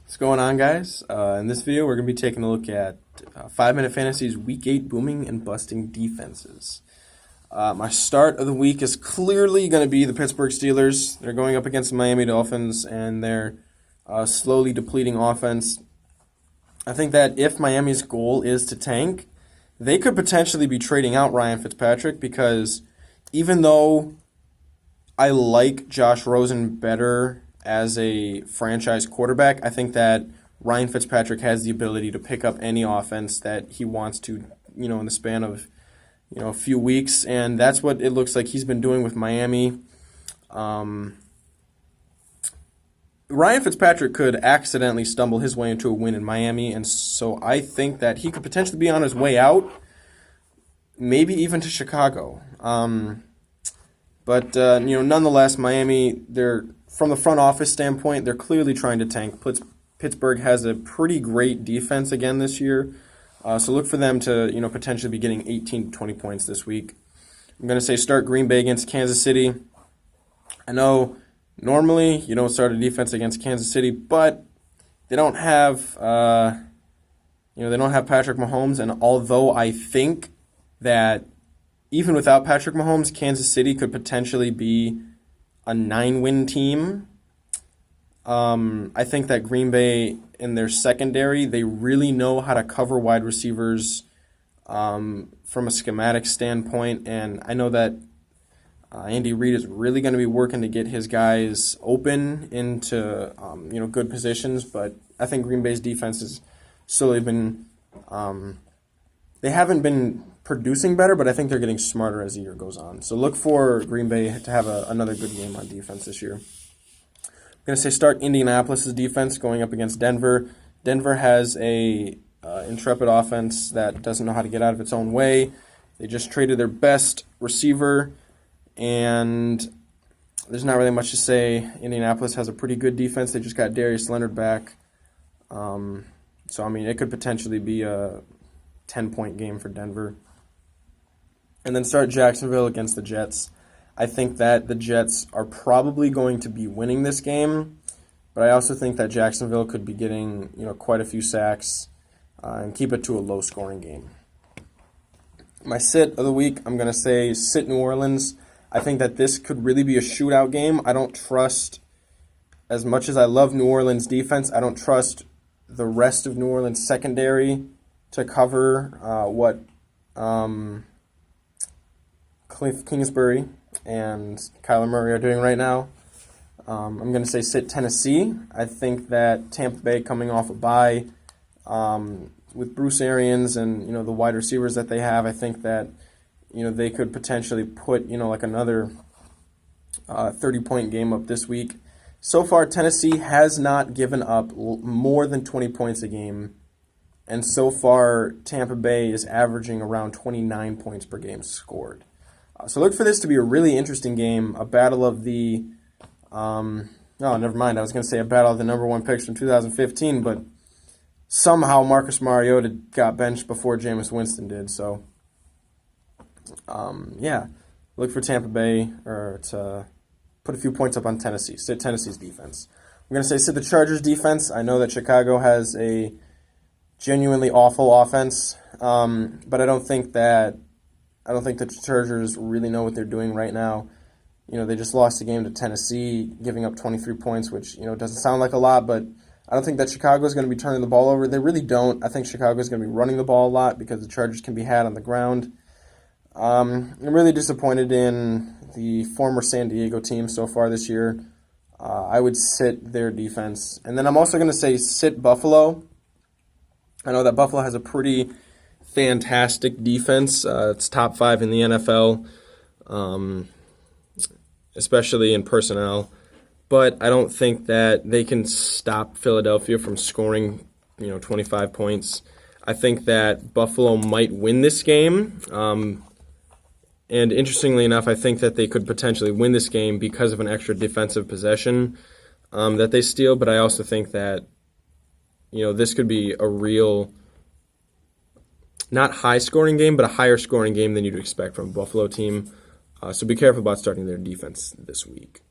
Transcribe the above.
What's going on, guys? In this video, we're going to be taking a look at 5-Minute Fantasy's Week 8 booming and busting defenses. My start of the week is clearly going to be the Pittsburgh Steelers. They're going up against the Miami Dolphins, and they're slowly depleting offense. I think that if Miami's goal is to tank, they could potentially be trading out Ryan Fitzpatrick, because even though I like Josh Rosen better as a franchise quarterback, I think that Ryan Fitzpatrick has the ability to pick up any offense that he wants to, in the span of, a few weeks, and that's what it looks like he's been doing with Miami. Ryan Fitzpatrick could accidentally stumble his way into a win in Miami, and so I think that he could potentially be on his way out, maybe even to Chicago. But nonetheless, Miami, from the front office standpoint, they're clearly trying to tank. Pittsburgh has a pretty great defense again this year, so look for them to potentially be getting 18 to 20 points this week. I'm going to say start Green Bay against Kansas City. I know normally you don't start a defense against Kansas City, but they don't have they don't have Patrick Mahomes, and although I think that even without Patrick Mahomes, Kansas City could potentially be a 9-win team. I think that Green Bay, in their secondary, they really know how to cover wide receivers from a schematic standpoint, and I know that Andy Reid is really going to be working to get his guys open into good positions, but I think Green Bay's defense has slowly been they haven't been producing better, but I think they're getting smarter as the year goes on. So look for Green Bay to have another good game on defense this year. I'm going to say start Indianapolis' defense going up against Denver. Denver has a intrepid offense that doesn't know how to get out of its own way. They just traded their best receiver, and there's not really much to say. Indianapolis has a pretty good defense. They just got Darius Leonard back. It could potentially be a 10-point game for Denver. And then start Jacksonville against the Jets. I think that the Jets are probably going to be winning this game, but I also think that Jacksonville could be getting quite a few sacks and keep it to a low-scoring game. My sit of the week, I'm going to say sit New Orleans. I think that this could really be a shootout game. I don't trust, as much as I love New Orleans defense, I don't trust the rest of New Orleans secondary to cover what Cliff Kingsbury and Kyler Murray are doing right now. I'm going to say sit Tennessee. I think that Tampa Bay, coming off a bye, with Bruce Arians and the wide receivers that they have, I think that they could potentially put another 30-point game up this week. So far, Tennessee has not given up more than 20 points a game, and so far Tampa Bay is averaging around 29 points per game scored. So look for this to be a really interesting game, a battle of the never mind. I was going to say a battle of the number one picks from 2015, but somehow Marcus Mariota got benched before Jameis Winston did. So, look for Tampa Bay to put a few points up on Tennessee. Sit Tennessee's defense. I'm going to say sit the Chargers' defense. I know that Chicago has a genuinely awful offense, but I don't think the Chargers really know what they're doing right now. They just lost the game to Tennessee, giving up 23 points, which doesn't sound like a lot, but I don't think that Chicago is going to be turning the ball over. They really don't. I think Chicago is going to be running the ball a lot because the Chargers can be had on the ground. I'm really disappointed in the former San Diego team so far this year. I would sit their defense. And then I'm also going to say sit Buffalo. I know that Buffalo has a pretty fantastic defense. It's top 5 in the NFL, especially in personnel. But I don't think that they can stop Philadelphia from scoring, 25 points. I think that Buffalo might win this game. And interestingly enough, I think that they could potentially win this game because of an extra defensive possession that they steal. But I also think that, this could be a real, not high-scoring game, but a higher-scoring game than you'd expect from a Buffalo team. So be careful about starting their defense this week.